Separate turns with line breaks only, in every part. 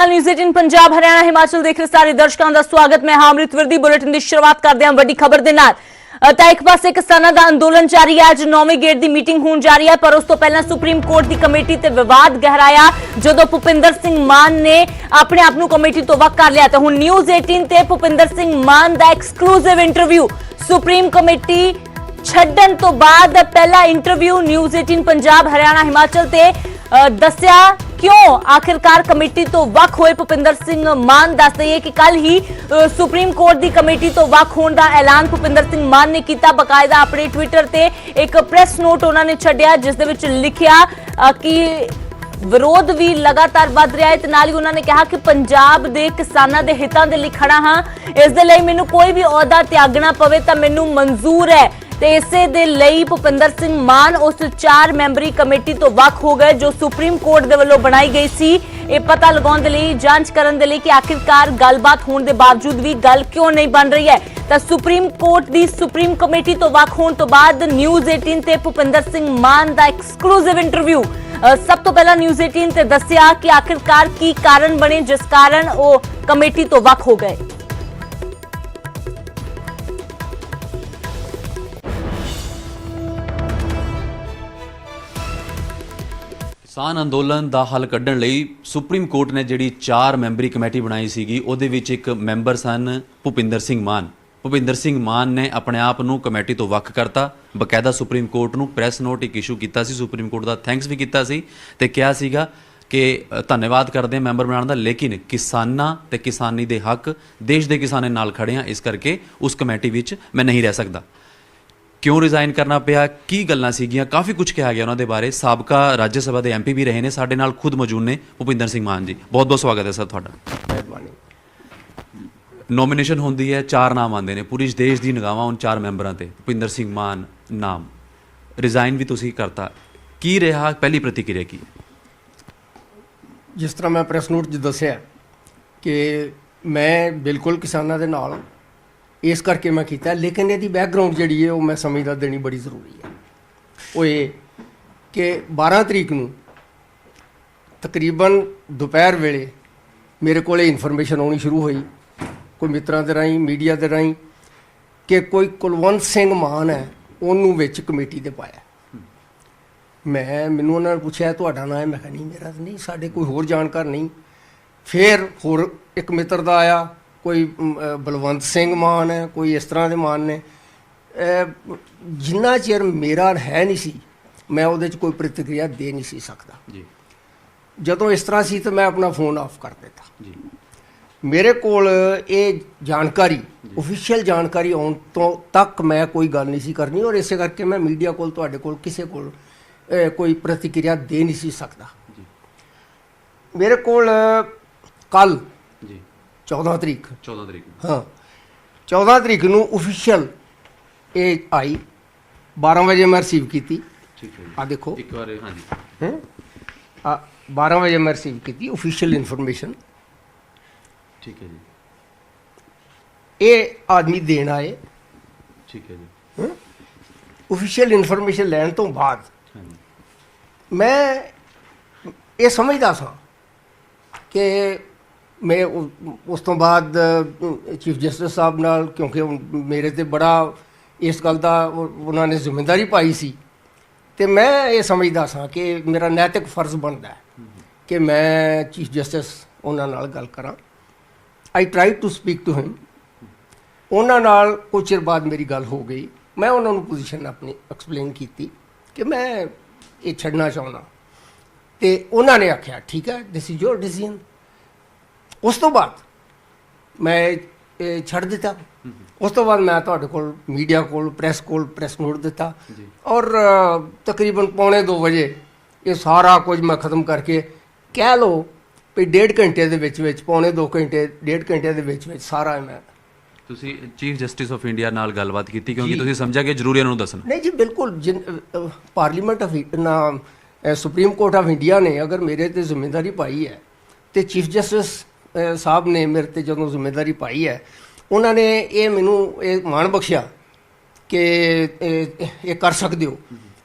News 18 Punjab Haryana Himachal देख रहे सारे दर्शकों का स्वागत। मैं अमृत वर्दी बुलेटिन की शुरुआत करते हैं वड्डी खबर के नाल। एक पासे किसानों का अंदोलन जारी है। अज 9वीं गेट की मीटिंग होने जा रही है, पर उस तो पहला सुप्रीम कोर्ट की कमेटी ते विवाद गहराया जदों भुपिंदर सिंह मान ने अपने आप को कमेटी तो वख कर लिया। तो हुण न्यूज़ 18 ते भुपिंदर सिंह मान का एक्सक्लूसिव इंटरव्यू सुप्रीम कमेटी छड्डण तो बाद पहला इंटरव्यू न्यूज़ 18 पंजाब हरियाणा हिमाचल ते दस्या क्यों आखिरकार कमेटी तो वख होए। भुपिंदर सिंह मान दस दईए कि कल ही सुप्रीम कोर्ट की कमेटी तो वख होने का ऐलान भुपिंदर सिंह मान ने किया। बकायदा अपने ट्विटर ते एक प्रेस नोट उन्होंने छड्डिया जिस दे विच लिखिया कि विरोध भी लगातार बढ़ रहा है। ते नाल ही उन्होंने कहा कि पंजाब दे किसानां दे हितां दे लई खड़ा हां, इस दे लई मैनूं कोई भी अहुदा त्यागना पवे तां मैनूं मंजूर है। ते इसे दे लई भुपिंदर सिंह मान उस 4 मैंबरी कमेटी तो वख हो गए जो सुप्रीम कोर्ट दे वल्लों बनाई गई सी। ये पता लगाउण दे लई जांच करन दे लई कि आखिरकार गलबात होने के बावजूद भी गल क्यों नहीं बन रही है। तो सुप्रीम कोर्ट की सुप्रीम कमेटी तो वख होने तो बाद न्यूज़ 18 ते भुपिंदर सिंह मान का एक्सक्लूसिव इंटरव्यू। सब तो पहला न्यूज़ 18 ते दस्सिया कि आखिरकार की कारण बने जिस कारण वो कमेटी तो वख हो गए।
किसान अंदोलन का हल कढ़ण लई सुप्रीम कोर्ट ने जिहड़ी 4 मैंबरी कमेटी बनाई सीगी उहदे विच एक मैंबर सन भुपिंदर सिंह मान। भुपिंदर सिंह मान ने अपने आप नूं कमेटी तो वख करता। बकायदा सुप्रीम कोर्ट नूं प्रैस नोट एक इशू किया सी, सुप्रीम कोर्ट का थैंक्स भी किया सी ते कहा सीगा कि धन्यवाद करते हैं मैंबर बनाने का, लेकिन किसानां ते किसानी दे हक देश के किसानां नाल खड़े हैं, इस करके उस कमेटी विच मैं नहीं रह सकता। क्यों रिजाइन करना पिया, की गल्लां सीगियां, काफ़ी कुछ कहा गया उन्होंने बारे। साबका राज्य सभा के MP भी रहे ने, साडे नाल खुद मौजूद ने भुपिंदर सिंह मान जी। बहुत बहुत स्वागत है सर तुहाडा। नॉमिनेशन होंदी है, 4 नाम आते हैं, पूरी देश की निगाहां उन 4 मैंबरां ते भुपिंदर सिंह मान नाम। रिजाइन भी तुसीं करता, की रहा पहली प्रतिक्रिया की?
जिस तरह मैं प्रैस नोट 'ਚ दस्सिया कि मैं बिल्कुल किसानों के नाल इस करके मैं किया, लेकिन यदि बैकग्राउंड जी है वो मैं समझदा देनी बड़ी जरूरी है। वो ये कि 12 तरीक नूं तकरीबन दोपहर वेले मेरे को इन्फॉर्मेशन आनी शुरू हुई कोई मित्रों के राही मीडिया के राही कि कोई कुलवंत सिंह मान है उन्होंने विच कमेटी दे पाया। मैनू उन्होंने पूछा तुहाडा नाम है, मैं कहा नहीं मेरा तो नहीं, साडे कोई होर जानकार नहीं। फिर होर एक मित्र का आया, कोई बलवंत सिंह मान है, कोई इस तरह के मान ने। जिन्ना चिर मेरा है नहीं सी मैं उहदे च कोई प्रतिक्रिया दे नहीं सी सकता। जदों इस तरह सी तो मैं अपना फोन ऑफ कर देता। मेरे कोल ये जानकारी ऑफिशियल जानकारी आउण तो तक मैं कोई गल नहीं सी करनी, और इस करके मैं मीडिया कोल तुहाडे कोल किसी कोल कोई प्रतिक्रिया दे नहीं सी सकता। मेरे कोल कल 14 तरीक हाँ 14 तरीक नूं ऑफिशियल ये आई 12 बजे मैं रिसीव की। आ देखो एक बार हाँ जी 12 बजे मैं रिसीव की ऑफिशियल इन्फॉर्मेशन। ठीक है जी, ये आदमी देन आए। ठीक है जी, ऑफिशियल इन्फॉर्मेशन लैन तो बाद मैं ये समझदा सा कि मैं उस तो बाद चीफ जस्टिस साहब नाल, क्योंकि मेरे ते बड़ा इस गल का उन्होंने जिम्मेदारी पाई सी, तो मैं ये समझदा सा कि मेरा नैतिक फर्ज बनता है कि मैं चीफ जस्टिस उन्होंने नाल गल करा। I try to speak to him. उन्होंने नाल कुछ चिर बाद मेरी गल हो गई। मैं उन्होंने पोजीशन अपनी एक्सप्लेन की कि मैं ये छड़ना चाहना, तो उन्होंने आख्या ठीक है दिस इज योर डिसीजन। उस तो बाद मैं छड़ दिता। उस तो बाद मैं तुहाडे कोल मीडिया कोल प्रैस नोट दिता, और तकरीबन 1:45 बजे ये सारा कुछ मैं ख़त्म करके कह लो भी 1.5 घंटे के विच 1.25 घंटे 1.5 घंटे के विच सारा मैं
ਤੁਸੀਂ ਚੀਫ ਜਸਟਿਸ ਆਫ ਇੰਡੀਆ ਨਾਲ ਗੱਲਬਾਤ ਕੀਤੀ ਕਿਉਂਕਿ ਤੁਸੀਂ ਸਮਝਿਆ ਕਿ ਜ਼ਰੂਰੀ ਉਹਨੂੰ ਦੱਸਣਾ?
नहीं जी बिल्कुल। पार्लीमेंट ऑफ ना सुप्रीम कोर्ट ऑफ इंडिया ने अगर मेरे ते जिम्मेदारी पाई है तो चीफ जस्टिस साहब ने मेरे ते जो जिम्मेदारी पाई है उन्होंने ये मैनू ये मान बख्शिया कि ये कर सकते हो।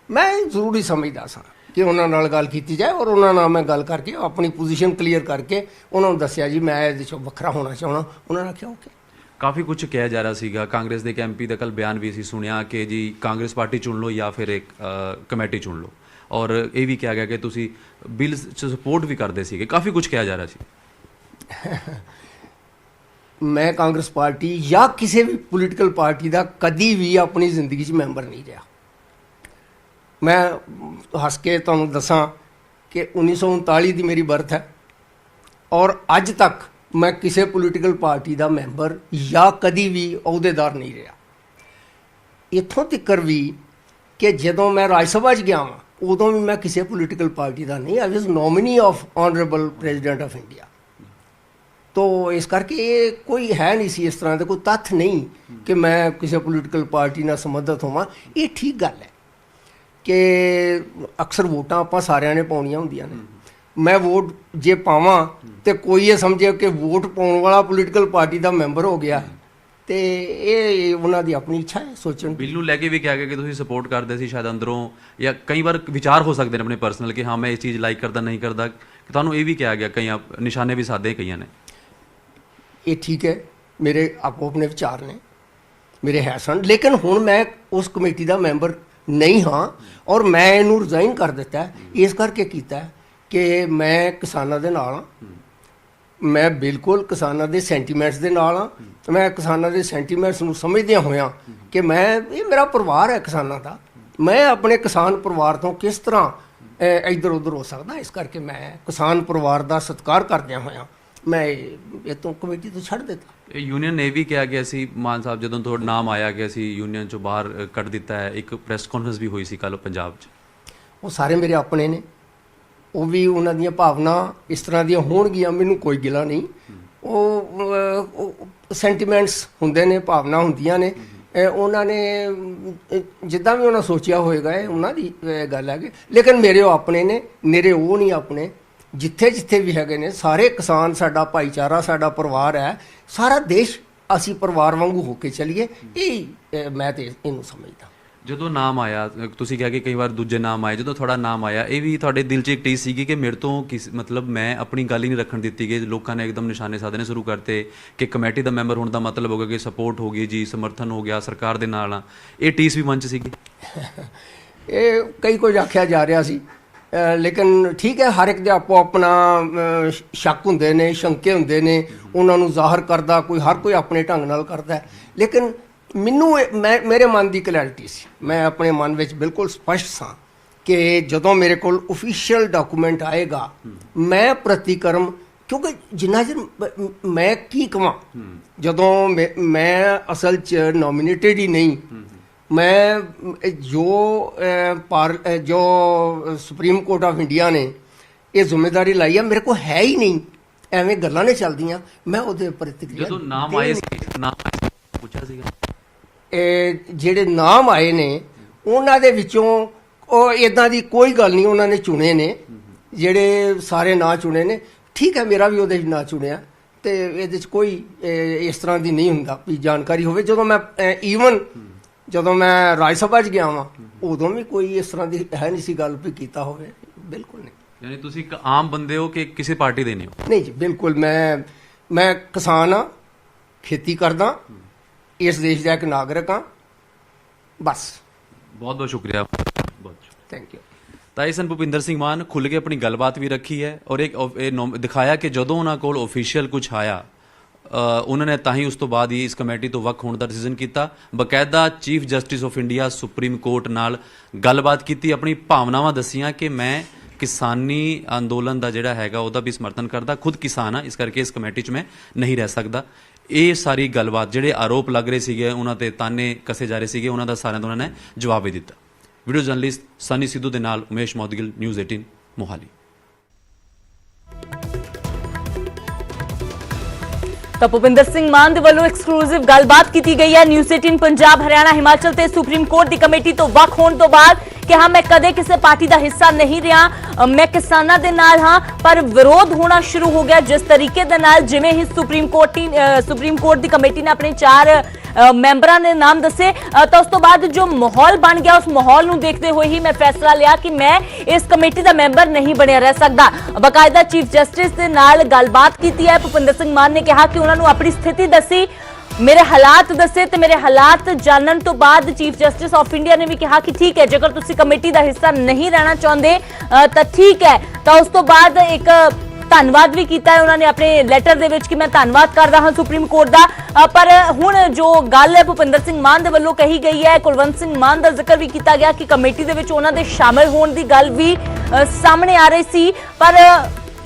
मैं जरूरी समझदा सा ਕਿ ਉਹਨਾਂ ਨਾਲ ਗੱਲ ਕੀਤੀ ਜਾਏ ਔਰ ਉਹਨਾਂ ਨਾਲ ਮੈਂ ਗੱਲ ਕਰਕੇ ਆਪਣੀ ਪੋਜੀਸ਼ਨ ਕਲੀਅਰ ਕਰਕੇ ਉਹਨਾਂ ਨੂੰ ਦੱਸਿਆ ਜੀ ਮੈਂ ਇਹਦੇ 'ਚੋਂ ਵੱਖਰਾ ਹੋਣਾ ਚਾਹੁੰਦਾ। ਉਹਨਾਂ ਨੇ ਆਖਿਆ ਓਕੇ।
ਕਾਫੀ ਕੁਝ ਕਿਹਾ ਜਾ ਰਿਹਾ ਸੀਗਾ, ਕਾਂਗਰਸ ਦੇ ਇੱਕ ਐਮਪੀ ਦਾ ਕੱਲ ਬਿਆਨ ਵੀ ਅਸੀਂ ਸੁਣਿਆ ਕਿ ਜੀ ਕਾਂਗਰਸ ਪਾਰਟੀ ਚੁਣ ਲਓ ਜਾਂ ਫਿਰ ਇੱਕ ਕਮੇਟੀ ਚੁਣ ਲਓ, ਔਰ ਇਹ ਵੀ ਕਿਹਾ ਗਿਆ ਕਿ ਤੁਸੀਂ ਬਿੱਲ 'ਚ ਸਪੋਰਟ ਵੀ ਕਰਦੇ ਸੀਗੇ, ਕਾਫੀ ਕੁਝ ਕਿਹਾ ਜਾ ਰਿਹਾ ਸੀ।
ਮੈਂ ਕਾਂਗਰਸ ਪਾਰਟੀ ਜਾਂ ਕਿਸੇ ਵੀ ਪੋਲੀਟੀਕਲ ਪਾਰਟੀ ਦਾ ਕਦੀ ਵੀ ਆਪਣੀ ਜ਼ਿੰਦਗੀ 'ਚ ਮੈਂਬਰ ਨਹੀਂ ਰਿਹਾ। ਮੈਂ ਹੱਸ ਕੇ ਤੁਹਾਨੂੰ ਦੱਸਾਂ ਕਿ 1939 ਦੀ ਮੇਰੀ ਬਰਥ ਹੈ ਔਰ ਅੱਜ ਤੱਕ ਮੈਂ ਕਿਸੇ ਪੋਲੀਟੀਕਲ ਪਾਰਟੀ ਦਾ ਮੈਂਬਰ ਜਾਂ ਕਦੀ ਵੀ ਅਹੁਦੇਦਾਰ ਨਹੀਂ ਰਿਹਾ। ਇੱਥੋਂ ਤੱਕ ਵੀ ਕਿ ਜਦੋਂ ਮੈਂ ਰਾਜ ਸਭਾ 'ਚ ਗਿਆ ਹਾਂ ਉਦੋਂ ਵੀ ਮੈਂ ਕਿਸੇ ਪੋਲੀਟੀਕਲ ਪਾਰਟੀ ਦਾ ਨਹੀਂ, I was nominee of honourable president of India. ਤੋ ਇਸ ਕਰਕੇ ਇਹ ਕੋਈ ਹੈ ਨਹੀਂ ਸੀ ਇਸ ਤਰ੍ਹਾਂ ਦਾ ਕੋਈ ਤੱਥ ਨਹੀਂ ਕਿ ਮੈਂ ਕਿਸੇ ਪੋਲੀਟੀਕਲ ਪਾਰਟੀ ਨਾਲ ਸੰਬੰਧਿਤ ਹੋਵਾਂ। ਇਹ ਠੀਕ ਗੱਲ ਹੈ ਕਿ ਅਕਸਰ ਵੋਟਾਂ ਆਪਾਂ ਸਾਰਿਆਂ ਨੇ ਪਾਉਣੀਆਂ ਹੁੰਦੀਆਂ ਨੇ। ਮੈਂ ਵੋਟ ਜੇ ਪਾਵਾਂ ਤੇ ਕੋਈ ਇਹ ਸਮਝੇ ਕਿ ਵੋਟ ਪਾਉਣ ਵਾਲਾ ਪੋਲੀਟੀਕਲ ਪਾਰਟੀ ਦਾ ਮੈਂਬਰ ਹੋ ਗਿਆ, ਤੇ ਇਹ ਉਹਨਾਂ ਦੀ ਆਪਣੀ ਇੱਛਾ ਹੈ ਸੋਚਣ।
ਬਿੱਲ ਨੂੰ ਲੈ ਕੇ ਵੀ ਕਿਹਾ ਗਿਆ ਕਿ ਤੁਸੀਂ ਸਪੋਰਟ ਕਰਦੇ ਸੀ ਸ਼ਾਇਦ ਅੰਦਰੋਂ, ਜਾਂ ਕਈ ਵਾਰ ਵਿਚਾਰ ਹੋ ਸਕਦੇ ਨੇ ਆਪਣੇ ਪਰਸਨਲ ਕਿ ਹਾਂ ਮੈਂ ਇਹ ਚੀਜ਼ ਲਾਈਕ ਕਰਦਾ ਨਹੀਂ ਕਰਦਾ, ਤੁਹਾਨੂੰ ਇਹ ਵੀ ਕਿਹਾ ਗਿਆ, ਕਈਆਂ ਨਿਸ਼ਾਨੇ ਵੀ ਸਾਧੇ ਕਈਆਂ ਨੇ।
ਇਹ ਠੀਕ ਹੈ, ਮੇਰੇ ਆਪੋ ਆਪਣੇ ਵਿਚਾਰ ਨੇ, ਮੇਰੇ ਹੈ ਸਨ, ਲੇਕਿਨ ਹੁਣ ਮੈਂ ਉਸ ਕਮੇਟੀ ਦਾ ਮੈਂਬਰ ਨਹੀਂ ਹਾਂ ਔਰ ਮੈਂ ਇਹਨੂੰ ਰਿਜ਼ਾਈਨ ਕਰ ਦਿੱਤਾ। ਇਸ ਕਰਕੇ ਕੀਤਾ ਕਿ ਮੈਂ ਕਿਸਾਨਾਂ ਦੇ ਨਾਲ ਹਾਂ, ਮੈਂ ਬਿਲਕੁਲ ਕਿਸਾਨਾਂ ਦੇ ਸੈਂਟੀਮੈਂਟਸ ਦੇ ਨਾਲ ਹਾਂ। ਮੈਂ ਕਿਸਾਨਾਂ ਦੇ ਸੈਂਟੀਮੈਂਟਸ ਨੂੰ ਸਮਝਦਿਆਂ ਹੋਇਆਂ ਕਿ ਇਹ ਮੇਰਾ ਪਰਿਵਾਰ ਹੈ ਕਿਸਾਨਾਂ ਦਾ, ਮੈਂ ਆਪਣੇ ਕਿਸਾਨ ਪਰਿਵਾਰ ਤੋਂ ਕਿਸ ਤਰ੍ਹਾਂ ਇੱਧਰ ਉੱਧਰ ਹੋ ਸਕਦਾ। ਇਸ ਕਰਕੇ ਮੈਂ ਕਿਸਾਨ ਪਰਿਵਾਰ ਦਾ ਸਤਿਕਾਰ ਕਰਦਿਆਂ ਹੋਇਆਂ ਮੈਂ ਇਹ ਤੋਂ ਕਮੇਟੀ ਤੋਂ ਛੱਡ ਦਿੱਤਾ।
ਯੂਨੀਅਨ ਨੇ ਵੀ ਕਿਹਾ ਗਿਆ ਸੀ, ਮਾਨ ਸਾਹਿਬ ਜਦੋਂ ਤੁਹਾਡਾ ਨਾਮ ਆਇਆ ਗਿਆ ਸੀ ਯੂਨੀਅਨ ਚੋਂ ਬਾਹਰ ਕੱਢ ਦਿੱਤਾ ਹੈ, ਇੱਕ ਪ੍ਰੈਸ ਕਾਨਫਰੰਸ ਵੀ ਹੋਈ ਸੀ ਕੱਲ੍ਹ ਪੰਜਾਬ 'ਚ।
ਉਹ ਸਾਰੇ ਮੇਰੇ ਆਪਣੇ ਨੇ, ਉਹ ਵੀ ਉਹਨਾਂ ਦੀਆਂ ਭਾਵਨਾ ਇਸ ਤਰ੍ਹਾਂ ਦੀਆਂ ਹੋਣਗੀਆਂ, ਮੈਨੂੰ ਕੋਈ ਗਿਲਾ ਨਹੀਂ। ਉਹ ਸੈਂਟੀਮੈਂਟਸ ਹੁੰਦੇ ਨੇ, ਭਾਵਨਾ ਹੁੰਦੀਆਂ ਨੇ, ਉਹਨਾਂ ਨੇ ਜਿੱਦਾਂ ਵੀ ਉਹਨਾਂ ਸੋਚਿਆ ਹੋਏਗਾ ਇਹ ਉਹਨਾਂ ਦੀ ਗੱਲ ਹੈਗੀ, ਲੇਕਿਨ ਮੇਰੇ ਉਹ ਆਪਣੇ ਨੇ, ਮੇਰੇ ਉਹ ਨਹੀਂ ਆਪਣੇ। ਜਿੱਥੇ ਜਿੱਥੇ ਵੀ ਹੈਗੇ ਨੇ ਸਾਰੇ ਕਿਸਾਨ ਸਾਡਾ ਭਾਈਚਾਰਾ, ਸਾਡਾ ਪਰਿਵਾਰ ਹੈ, ਸਾਰਾ ਦੇਸ਼ ਅਸੀਂ ਪਰਿਵਾਰ ਵਾਂਗੂ ਹੋ ਕੇ ਚੱਲੀਏ, ਇਹ ਮੈਂ ਤੇ ਇਹਨੂੰ ਸਮਝਦਾ।
ਜਦੋਂ ਨਾਮ ਆਇਆ, ਤੁਸੀਂ ਕਿਹਾ ਕਿ ਕਈ ਵਾਰ ਦੂਜੇ ਨਾਮ ਆਏ, ਜਦੋਂ ਤੁਹਾਡਾ ਨਾਮ ਆਇਆ ਇਹ ਵੀ ਤੁਹਾਡੇ ਦਿਲ 'ਚ ਇੱਕ ਟੀਸ ਸੀਗੀ ਕਿ ਮੇਰੇ ਤੋਂ ਮਤਲਬ ਮੈਂ ਆਪਣੀ ਗੱਲ ਹੀ ਨਹੀਂ ਰੱਖਣ ਦਿੱਤੀ ਗਈ, ਲੋਕਾਂ ਨੇ ਇੱਕਦਮ ਨਿਸ਼ਾਨੇ ਸਾਧਨੇ ਸ਼ੁਰੂ ਕਰਤੇ ਕਿ ਕਮੇਟੀ ਦਾ ਮੈਂਬਰ ਹੋਣ ਦਾ ਮਤਲਬ ਹੋ ਗਿਆ ਕਿ ਸਪੋਰਟ ਹੋ ਗਈ ਜੀ, ਸਮਰਥਨ ਹੋ ਗਿਆ ਸਰਕਾਰ ਦੇ ਨਾਲ ਆ, ਇਹ ਟੀਸ ਵੀ ਮਨ 'ਚ ਸੀਗੀ?
ਇਹ ਕਈ ਕੁਝ ਆਖਿਆ ਜਾ ਰਿਹਾ ਸੀ, ਲੇਕਿਨ ਠੀਕ ਹੈ, ਹਰ ਇੱਕ ਦੇ ਆਪੋ ਆਪਣਾ ਸ਼ੱਕ ਹੁੰਦੇ ਨੇ, ਸ਼ੰਕੇ ਹੁੰਦੇ ਨੇ, ਉਹਨਾਂ ਨੂੰ ਜ਼ਾਹਰ ਕਰਦਾ ਹਰ ਕੋਈ ਆਪਣੇ ਢੰਗ ਨਾਲ ਕਰਦਾ, ਲੇਕਿਨ ਮੈਨੂੰ ਮੇਰੇ ਮਨ ਦੀ ਕਲੈਰਿਟੀ ਸੀ। ਮੈਂ ਆਪਣੇ ਮਨ ਵਿੱਚ ਬਿਲਕੁਲ ਸਪਸ਼ਟ ਸਾਂ ਕਿ ਜਦੋਂ ਮੇਰੇ ਕੋਲ ਓਫੀਸ਼ੀਅਲ ਡਾਕੂਮੈਂਟ ਆਏਗਾ ਮੈਂ ਪ੍ਰਤੀਕਰਮ, ਕਿਉਂਕਿ ਜਿੰਨਾ ਚਿਰ ਮੈਂ ਕੀ ਕਵਾਂ, ਜਦੋਂ ਮੈਂ ਅਸਲ 'ਚ ਨੋਮੀਨੇਟਡ ਹੀ ਨਹੀਂ, ਮੈਂ ਜੋ ਸੁਪਰੀਮ ਕੋਰਟ ਆਫ ਇੰਡੀਆ ਨੇ ਇਹ ਜ਼ਿੰਮੇਵਾਰੀ ਲਾਈ ਆ, ਮੇਰੇ ਕੋਲ ਹੈ ਹੀ ਨਹੀਂ, ਐਵੇਂ ਗੱਲਾਂ ਨੇ ਚੱਲਦੀਆਂ, ਮੈਂ ਉਹਦੇ ਪ੍ਰਤੀਕਿਰਿਆ।
ਜਦੋਂ ਨਾਮ ਆਏ ਪੁੱਛਿਆ ਸੀਗਾ,
ਜਿਹੜੇ ਨਾਮ ਆਏ ਨੇ ਉਹਨਾਂ ਦੇ ਵਿੱਚੋਂ ਉਹ ਇਦਾਂ ਦੀ ਕੋਈ ਗੱਲ ਨਹੀਂ, ਉਹਨਾਂ ਨੇ ਚੁਣੇ ਨੇ, ਜਿਹੜੇ ਸਾਰੇ ਨਾਂ ਚੁਣੇ ਨੇ, ਠੀਕ ਹੈ, ਮੇਰਾ ਵੀ ਉਹਦੇ 'ਚ ਨਾਂ ਚੁਣਿਆ, ਤੇ ਇਹਦੇ 'ਚ ਕੋਈ ਇਸ ਤਰ੍ਹਾਂ ਦੀ ਨਹੀਂ ਹੁੰਦਾ ਵੀ ਜਾਣਕਾਰੀ ਹੋਵੇ। ਜਦੋਂ ਮੈਂ ਜਦੋਂ ਮੈਂ ਰਾਜ ਸਭਾ 'ਚ ਗਿਆ ਵਾਂ ਉਦੋਂ ਵੀ ਕੋਈ ਇਸ ਤਰ੍ਹਾਂ ਦੀ ਹੈ ਨਹੀਂ ਸੀ ਗੱਲ ਵੀ ਕੀਤਾ ਹੋਵੇ, ਬਿਲਕੁਲ ਨਹੀਂ।
ਯਾਨੀ ਤੁਸੀਂ ਇੱਕ ਆਮ ਬੰਦੇ ਹੋ ਕਿ ਕਿਸੇ ਪਾਰਟੀ ਦੇ ਨਹੀਂ ਹੋ?
ਨਹੀਂ ਜੀ, ਬਿਲਕੁਲ ਮੈਂ ਕਿਸਾਨ ਹਾਂ, ਖੇਤੀ ਕਰਦਾ, ਇਸ ਦੇਸ਼ ਦਾ ਇੱਕ ਨਾਗਰਿਕ ਹਾਂ, ਬਸ।
ਬਹੁਤ ਬਹੁਤ ਸ਼ੁਕਰੀਆ, ਬਹੁਤ
ਥੈਂਕ ਯੂ।
ਤਾਂ ਇਸ ਭੁਪਿੰਦਰ ਸਿੰਘ ਮਾਨ ਖੁੱਲ੍ਹ ਕੇ ਆਪਣੀ ਗੱਲਬਾਤ ਵੀ ਰੱਖੀ ਹੈ ਔਰ ਇਹ ਦਿਖਾਇਆ ਕਿ ਜਦੋਂ ਉਹਨਾਂ ਕੋਲ ਓਫੀਸ਼ੀਅਲ ਕੁਝ ਆਇਆ ਉਹਨਾਂ ਨੇ ਤਾਂ ਹੀ ਉਸ ਤੋਂ ਬਾਅਦ ਹੀ ਇਸ ਕਮੇਟੀ ਤੋਂ ਵੱਖ ਹੋਣ ਦਾ ਡਿਸੀਜਨ ਕੀਤਾ। ਬਕਾਇਦਾ chief justice of India supreme court ਨਾਲ ਗੱਲਬਾਤ ਕੀਤੀ, ਆਪਣੀ ਭਾਵਨਾਵਾਂ ਦੱਸੀਆਂ ਕਿ ਮੈਂ ਕਿਸਾਨੀ ਅੰਦੋਲਨ ਦਾ ਜਿਹੜਾ ਹੈਗਾ ਉਹਦਾ ਵੀ ਸਮਰਥਨ ਕਰਦਾ, ਖੁਦ ਕਿਸਾਨ ਆ, ਇਸ ਕਰਕੇ ਇਸ ਕਮੇਟੀ 'ਚ ਮੈਂ ਨਹੀਂ ਰਹਿ ਸਕਦਾ। ਇਹ ਸਾਰੀ ਗੱਲਬਾਤ, ਜਿਹੜੇ ਆਰੋਪ ਲੱਗ ਰਹੇ ਸੀਗੇ ਉਹਨਾਂ ਤੇ ਤਾਨੇ ਕਸੇ ਜਾ ਰਹੇ ਸੀਗੇ, ਉਹਨਾਂ ਦਾ ਸਾਰਿਆਂ ਦਾ ਉਹਨਾਂ ਨੇ ਜਵਾਬ ਵੀ ਦਿੱਤਾ। ਵੀਡੀਓ ਜਰਨਲਿਸਟ ਸਨੀ ਸਿੱਧੂ ਦੇ ਨਾਲ ਉਮੇਸ਼ ਮੌਦਗਿਲ, ਨਿਊਜ਼ 18 ਮੋਹਾਲੀ।
ਤਾਂ ਭੁਪਿੰਦਰ ਸਿੰਘ ਮਾਨ ਦੇ ਵੱਲੋਂ ਐਕਸਕਲੂਸਿਵ ਗੱਲਬਾਤ ਕੀਤੀ ਗਈ ਹੈ ਨਿਊਜ਼ 18 ਪੰਜਾਬ, ਹਰਿਆਣਾ, ਹਿਮਾਚਲ ਤੇ ਸੁਪਰੀਮ ਕੋਰਟ ਦੀ ਕਮੇਟੀ ਤੋਂ ਵੱਖ ਹੋਣ ਤੋਂ ਬਾਅਦ ਕਿ ਹਾਂ ਮੈਂ ਕਦੇ ਕਿਸੇ ਪਾਰਟੀ ਦਾ ਹਿੱਸਾ ਨਹੀਂ ਰਿਹਾ, ਮੈਂ ਕਿਸਾਨਾਂ ਦੇ ਨਾਲ ਹਾਂ, ਪਰ ਵਿਰੋਧ ਹੋਣਾ ਸ਼ੁਰੂ ਹੋ ਗਿਆ ਜਿਸ ਤਰੀਕੇ ਦੇ ਨਾਲ, ਜਿਵੇਂ ਹੀ ਸੁਪਰੀਮ ਕੋਰਟ ਦੀ ਕਮੇਟੀ ਨੇ ਆਪਣੇ 4 ਮੈਂਬਰਾਂ ਦੇ ਨਾਮ ਦੱਸੇ ਤਾਂ ਉਸ ਤੋਂ ਬਾਅਦ ਜੋ ਮਾਹੌਲ ਬਣ ਗਿਆ ਉਸ ਮਾਹੌਲ ਨੂੰ ਦੇਖਦੇ ਹੋਏ ਹੀ ਮੈਂ ਫੈਸਲਾ ਲਿਆ ਕਿ ਮੈਂ ਇਸ ਕਮੇਟੀ ਦਾ ਮੈਂਬਰ ਨਹੀਂ ਬਣਿਆ ਰਹਿ ਸਕਦਾ। ਬਕਾਇਦਾ ਚੀਫ ਜਸਟਿਸ ਦੇ ਨਾਲ ਗੱਲਬਾਤ ਕੀਤੀ ਹੈ। ਭੁਪਿੰਦਰ ਸਿੰਘ ਮਾਨ ਨੇ ਕਿਹਾ ਕਿ ਉਹਨਾਂ ਨੂੰ ਆਪਣੀ ਸਥਿਤੀ ਦੱਸੀ, ਮੇਰੇ ਹਾਲਾਤ ਦੱਸੇ ਤੇ ਮੇਰੇ ਹਾਲਾਤ ਜਾਣਨ ਤੋਂ ਬਾਅਦ ਚੀਫ ਜਸਟਿਸ ਆਫ ਇੰਡੀਆ ਨੇ ਵੀ ਕਿਹਾ ਕਿ ਠੀਕ ਹੈ, ਜੇਕਰ ਤੁਸੀਂ ਕਮੇਟੀ ਦਾ ਹਿੱਸਾ ਨਹੀਂ ਰਹਿਣਾ ਚਾਹੁੰਦੇ ਤਾਂ ਠੀਕ ਹੈ। ਤਾਂ ਉਸ ਤੋਂ ਬਾਅਦ ਇੱਕ ਧੰਨਵਾਦ ਵੀ ਕੀਤਾ ਹੈ ਉਹਨਾਂ ਨੇ ਆਪਣੇ ਲੈਟਰ ਦੇ ਵਿੱਚ ਕਿ ਮੈਂ ਧੰਨਵਾਦ ਕਰਦਾ ਹਾਂ ਸੁਪਰੀਮ ਕੋਰਟ ਦਾ। ਪਰ ਹੁਣ ਜੋ ਗੱਲ ਹੈ ਭੁਪਿੰਦਰ ਸਿੰਘ ਮਾਨ ਦੇ ਵੱਲੋਂ ਕਹੀ ਗਈ ਹੈ, ਕੁਲਵੰਤ ਸਿੰਘ ਮਾਨ ਦਾ ਜ਼ਿਕਰ ਵੀ ਕੀਤਾ ਗਿਆ ਕਿ ਕਮੇਟੀ ਦੇ ਵਿੱਚ ਉਹਨਾਂ ਦੇ ਸ਼ਾਮਲ ਹੋਣ ਦੀ ਗੱਲ ਵੀ ਸਾਹਮਣੇ ਆ ਰਹੀ ਸੀ। ਪਰ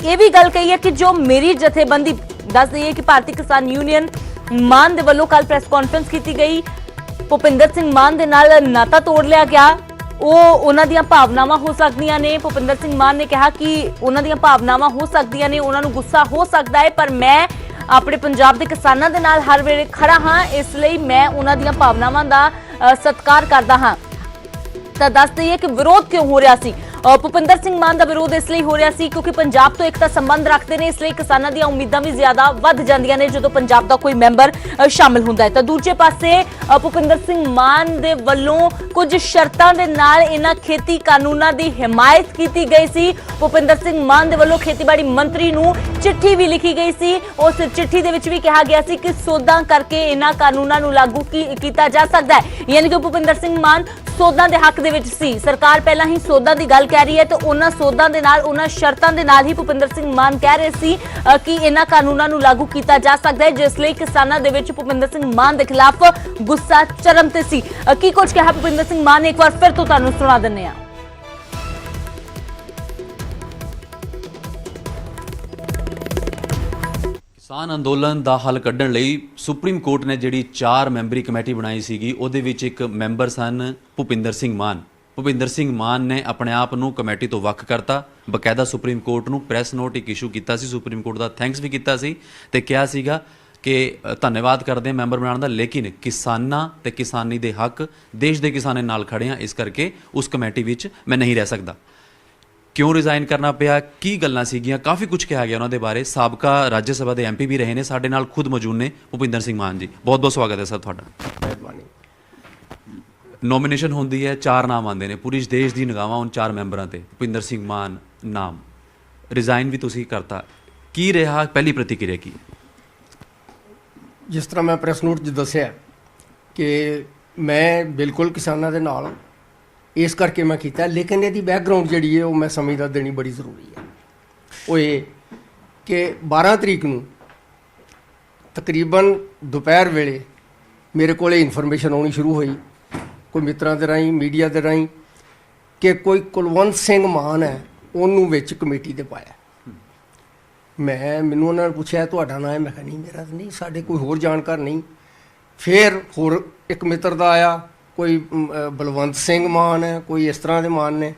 ਇਹ ਵੀ ਗੱਲ ਕਹੀ ਹੈ ਕਿ ਜੋ ਮੇਰੀ ਜਥੇਬੰਦੀ, ਦੱਸ ਦਈਏ ਕਿ ਭਾਰਤੀ ਕਿਸਾਨ ਯੂਨੀਅਨ ਮਾਨ ਦੇ ਵੱਲੋਂ ਕੱਲ ਪ੍ਰੈਸ ਕਾਨਫਰੰਸ ਕੀਤੀ ਗਈ, ਭੁਪਿੰਦਰ ਸਿੰਘ ਮਾਨ ਦੇ ਨਾਲ ਨਾਤਾ ਤੋੜ ਲਿਆ ਗਿਆ। ਉਹ ਉਹਨਾਂ ਦੀਆਂ ਭਾਵਨਾਵਾਂ ਹੋ ਸਕਦੀਆਂ ਨੇ। ਭੁਪਿੰਦਰ ਸਿੰਘ ਮਾਨ ਨੇ ਕਿਹਾ ਕਿ ਉਹਨਾਂ ਦੀਆਂ ਭਾਵਨਾਵਾਂ ਹੋ ਸਕਦੀਆਂ ਨੇ, ਉਹਨਾਂ ਨੂੰ ਗੁੱਸਾ ਹੋ ਸਕਦਾ ਹੈ, ਪਰ ਮੈਂ ਆਪਣੇ ਪੰਜਾਬ ਦੇ ਕਿਸਾਨਾਂ ਦੇ ਨਾਲ ਹਰ ਵੇਲੇ ਖੜਾ ਹਾਂ, ਇਸ ਲਈ ਮੈਂ ਉਹਨਾਂ ਦੀਆਂ ਭਾਵਨਾਵਾਂ ਦਾ ਸਤਿਕਾਰ ਕਰਦਾ ਹਾਂ। ਤਾਂ ਦੱਸ ਦਈਏ ਕਿ ਵਿਰੋਧ ਕਿਉਂ ਹੋ ਰਿਹਾ ਸੀ। ਭੁਪਿੰਦਰ ਸਿੰਘ ਮਾਨ ਦਾ ਵਿਰੋਧ ਇਸ ਲਈ ਹੋ ਰਿਹਾ ਸੀ ਕਿਉਂਕਿ ਪੰਜਾਬ ਤੋਂ ਇੱਕ ਤਾਂ ਸੰਬੰਧ ਰੱਖਦੇ ਨੇ, ਇਸ ਲਈ ਕਿਸਾਨਾਂ ਦੀਆਂ ਉਮੀਦਾਂ ਵੀ ਜ਼ਿਆਦਾ ਵੱਧ ਜਾਂਦੀਆਂ ਨੇ ਜਦੋਂ ਪੰਜਾਬ ਦਾ ਕੋਈ ਮੈਂਬਰ ਸ਼ਾਮਿਲ ਹੁੰਦਾ ਹੈ। ਤਾਂ ਦੂਜੇ ਪਾਸੇ ਭੁਪਿੰਦਰ ਸਿੰਘ ਮਾਨ ਦੇ ਵੱਲੋਂ ਕੁਝ ਸ਼ਰਤਾਂ ਦੇ ਨਾਲ ਇਹਨਾਂ ਖੇਤੀ ਕਾਨੂੰਨਾਂ ਦੀ ਹਮਾਇਤ ਕੀਤੀ ਗਈ ਸੀ। ਭੁਪਿੰਦਰ ਸਿੰਘ ਮਾਨ ਦੇ ਵੱਲੋਂ ਖੇਤੀਬਾੜੀ ਮੰਤਰੀ ਨੂੰ ਚਿੱਠੀ ਵੀ ਲਿਖੀ ਗਈ ਸੀ। ਉਸ ਚਿੱਠੀ ਦੇ ਵਿੱਚ ਵੀ ਕਿਹਾ ਗਿਆ ਸੀ ਕਿ ਸੋਧਾਂ ਕਰਕੇ ਇਹਨਾਂ ਕਾਨੂੰਨਾਂ ਨੂੰ ਲਾਗੂ ਕੀਤਾ ਜਾ ਸਕਦਾ ਹੈ। ਯਾਨੀ ਕਿ ਭੁਪਿੰਦਰ ਸਿੰਘ ਮਾਨ ਸੋਧਾਂ ਦੇ ਹੱਕ ਦੇ ਵਿੱਚ ਸੀ। ਸਰਕਾਰ ਪਹਿਲਾਂ ਹੀ ਸੋਧਾਂ ਦੀ ਗੱਲ ਕਹਿ ਰਹੀ ਹੈ ਤੇ ਉਹਨਾਂ ਸੋਧਾਂ ਦੇ ਨਾਲ, ਉਹਨਾਂ ਸ਼ਰਤਾਂ ਦੇ ਨਾਲ ਹੀ ਭੁਪਿੰਦਰ ਸਿੰਘ ਮਾਨ ਕਹਿ ਰਹੇ ਸੀ ਕਿ ਇਹਨਾਂ ਕਾਨੂੰਨਾਂ ਨੂੰ ਲਾਗੂ ਕੀਤਾ ਜਾ ਸਕਦਾ ਹੈ, ਜਿਸ ਲਈ ਕਿਸਾਨਾਂ ਦੇ ਵਿੱਚ ਭੁਪਿੰਦਰ ਸਿੰਘ ਮਾਨ ਦੇ ਖਿਲਾਫ ਗੁੱਸਾ ਚਰਮ ਤੇ ਸੀ। ਕੀ ਕੁਝ ਕਿਹਾ ਭੁਪਿੰਦਰ ਸਿੰਘ ਮਾਨ ਨੇ, ਇੱਕ ਵਾਰ ਫਿਰ ਤੋਂ ਤੁਹਾਨੂੰ ਸੁਣਾ ਦਿੰਦੇ ਹਾਂ।
ਕਿਸਾਨ ਅੰਦੋਲਨ ਦਾ ਹੱਲ ਕੱਢਣ ਲਈ ਸੁਪਰੀਮ ਕੋਰਟ ਨੇ ਜਿਹੜੀ 4 ਮੈਂਬਰੀ ਕਮੇਟੀ ਬਣਾਈ ਸੀਗੀ, ਉਹਦੇ ਵਿੱਚ ਇੱਕ ਮੈਂਬਰ ਸਨ ਭੁਪਿੰਦਰ ਸਿੰਘ ਮਾਨ। ਭੁਪਿੰਦਰ ਸਿੰਘ ਮਾਨ ਨੇ ਆਪਣੇ ਆਪ ਨੂੰ ਕਮੇਟੀ ਤੋਂ ਵੱਖ ਕਰਤਾ। ਬਕਾਇਦਾ ਸੁਪਰੀਮ ਕੋਰਟ ਨੂੰ ਪ੍ਰੈਸ ਨੋਟ ਇੱਕ ਇਸ਼ੂ ਕੀਤਾ ਸੀ, ਸੁਪਰੀਮ ਕੋਰਟ ਦਾ ਥੈਂਕਸ ਵੀ ਕੀਤਾ ਸੀ ਤੇ ਕਿਹਾ ਸੀਗਾ ਕਿ ਧੰਨਵਾਦ ਕਰਦੇ ਹਾਂ ਮੈਂਬਰ ਬਣਾਉਣ ਦਾ, ਲੇਕਿਨ ਕਿਸਾਨਾਂ ਤੇ ਕਿਸਾਨੀ ਦੇ ਹੱਕ, ਦੇਸ਼ ਦੇ ਕਿਸਾਨਾਂ ਨਾਲ ਖੜੇ ਹਾਂ, ਇਸ ਕਰਕੇ ਉਸ ਕਮੇਟੀ ਵਿੱਚ ਮੈਂ ਨਹੀਂ ਰਹਿ ਸਕਦਾ। ਕਿਉਂ ਰਿਜ਼ਾਈਨ ਕਰਨਾ ਪਿਆ, ਕੀ ਗੱਲਾਂ ਸੀਗੀਆਂ, ਕਾਫੀ ਕੁਝ ਕਿਹਾ ਗਿਆ ਉਹਨਾਂ ਦੇ ਬਾਰੇ। ਸਾਬਕਾ ਰਾਜ ਸਭਾ ਦੇ ਐਮਪੀ ਵੀ ਰਹੇ ਨੇ, ਸਾਡੇ ਨਾਲ ਖੁਦ ਮੌਜੂਦ ਨੇ ਭੁਪਿੰਦਰ ਸਿੰਘ ਮਾਨ ਜੀ। ਬਹੁਤ ਬਹੁਤ ਸਵਾਗਤ ਹੈ ਸਰ ਤੁਹਾਡਾ।
ਮਿਹਰਬਾਨੀ।
ਨੋਮੀਨੇਸ਼ਨ ਹੁੰਦੀ ਹੈ, 4 ਨਾਮ ਆਉਂਦੇ ਨੇ, ਪੂਰੀ ਦੇਸ਼ ਦੀ ਨਿਗਾਹਾਂ ਉਨ 4 ਮੈਂਬਰਾਂ ਤੇ। ਭੁਪਿੰਦਰ ਸਿੰਘ ਮਾਨ ਨਾਮ, ਰਿਜ਼ਾਈਨ ਵੀ ਤੁਸੀਂ ਕਰਤਾ, ਕੀ ਰਿਹਾ, ਪਹਿਲੀ ਪ੍ਰਤੀਕਿਰਿਆ ਕੀ?
ਜਿਸ ਤਰ੍ਹਾਂ ਮੈਂ ਪ੍ਰੈਸ ਨੋਟ 'ਚ ਦੱਸਿਆ ਕਿ ਮੈਂ ਬਿਲਕੁਲ ਕਿਸਾਨਾਂ ਦੇ ਨਾਲ, ਇਸ ਕਰਕੇ ਮੈਂ ਕੀਤਾ, ਲੇਕਿਨ ਇਹਦੀ ਬੈਕਗਰਾਉਂਡ ਜਿਹੜੀ ਹੈ ਉਹ ਮੈਂ ਸਮਝਦਾ ਦੇਣੀ ਬੜੀ ਜ਼ਰੂਰੀ ਹੈ। ਉਹ ਇਹ ਕਿ 12 ਤਰੀਕ ਨੂੰ ਤਕਰੀਬਨ ਦੁਪਹਿਰ ਵੇਲੇ ਮੇਰੇ ਕੋਲ ਇਨਫੋਰਮੇਸ਼ਨ ਆਉਣੀ ਸ਼ੁਰੂ ਹੋਈ, ਕੋਈ ਮਿੱਤਰਾਂ ਦੇ ਰਾਹੀਂ, ਮੀਡੀਆ ਦੇ ਰਾਹੀਂ, ਕਿ ਕੋਈ ਕੁਲਵੰਤ ਸਿੰਘ ਮਾਨ ਹੈ, ਉਹਨੂੰ ਵਿੱਚ ਕਮੇਟੀ ਤੇ ਪਾਇਆ। ਮੈਨੂੰ ਉਹਨਾਂ ਨੇ ਪੁੱਛਿਆ ਤੁਹਾਡਾ ਨਾਂ ਹੈ? ਮੈਂ ਕਿਹਾ ਨਹੀਂ, ਮੇਰਾ ਤਾਂ ਨਹੀਂ, ਸਾਡੇ ਕੋਈ ਹੋਰ ਜਾਣਕਾਰ ਨਹੀਂ। ਫਿਰ ਹੋਰ ਇੱਕ ਮਿੱਤਰ ਦਾ ਆਇਆ, ਕੋਈ ਬਲਵੰਤ ਸਿੰਘ ਮਾਨ ਹੈ, ਕੋਈ ਇਸ ਤਰ੍ਹਾਂ ਦੇ ਮਾਨ ਨੇ।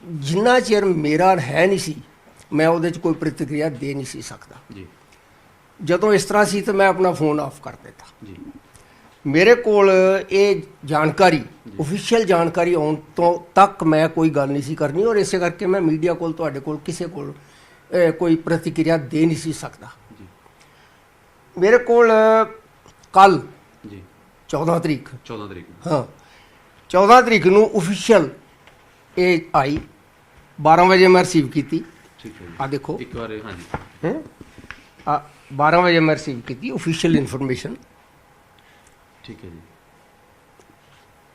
ਜਿੰਨਾ ਚਿਰ ਮੇਰਾ ਹੈ ਨਹੀਂ ਸੀ, ਮੈਂ ਉਹਦੇ 'ਚ ਕੋਈ ਪ੍ਰਤੀਕਿਰਿਆ ਦੇ ਨਹੀਂ ਸੀ ਸਕਦਾ
ਜੀ।
ਜਦੋਂ ਇਸ ਤਰ੍ਹਾਂ ਸੀ ਤਾਂ ਮੈਂ ਆਪਣਾ ਫੋਨ ਆਫ ਕਰ ਦਿੱਤਾ
ਜੀ।
ਮੇਰੇ ਕੋਲ ਇਹ ਜਾਣਕਾਰੀ, ਓਫੀਸ਼ੀਅਲ ਜਾਣਕਾਰੀ ਆਉਣ ਤੋਂ ਤੱਕ ਮੈਂ ਕੋਈ ਗੱਲ ਨਹੀਂ ਸੀ ਕਰਨੀ, ਔਰ ਇਸੇ ਕਰਕੇ ਮੈਂ ਮੀਡੀਆ ਕੋਲ, ਤੁਹਾਡੇ ਕੋਲ, ਕਿਸੇ ਕੋਲ ਕੋਈ ਪ੍ਰਤੀਕਿਰਿਆ ਦੇ ਨਹੀਂ ਸੀ ਸਕਦਾ। ਮੇਰੇ ਕੋਲ ਕੱਲ
ਜੀ
14 ਤਰੀਕ ਹਾਂ 14 ਤਰੀਕ ਨੂੰ ਓਫੀਸ਼ੀਅਲ ਇਹ ਆਈ, 12 ਵਜੇ ਮੈਂ ਰਿਸੀਵ ਕੀਤੀ।
ਠੀਕ ਹੈ ਜੀ।
ਆ ਦੇਖੋ
ਇੱਕ ਵਾਰ, ਹਾਂਜੀ,
12 ਵਜੇ ਮੈਂ ਰਿਸੀਵ ਕੀਤੀ ਓਫੀਸ਼ੀਅਲ ਇਨਫੋਰਮੇਸ਼ਨ।
ਠੀਕ ਹੈ ਜੀ।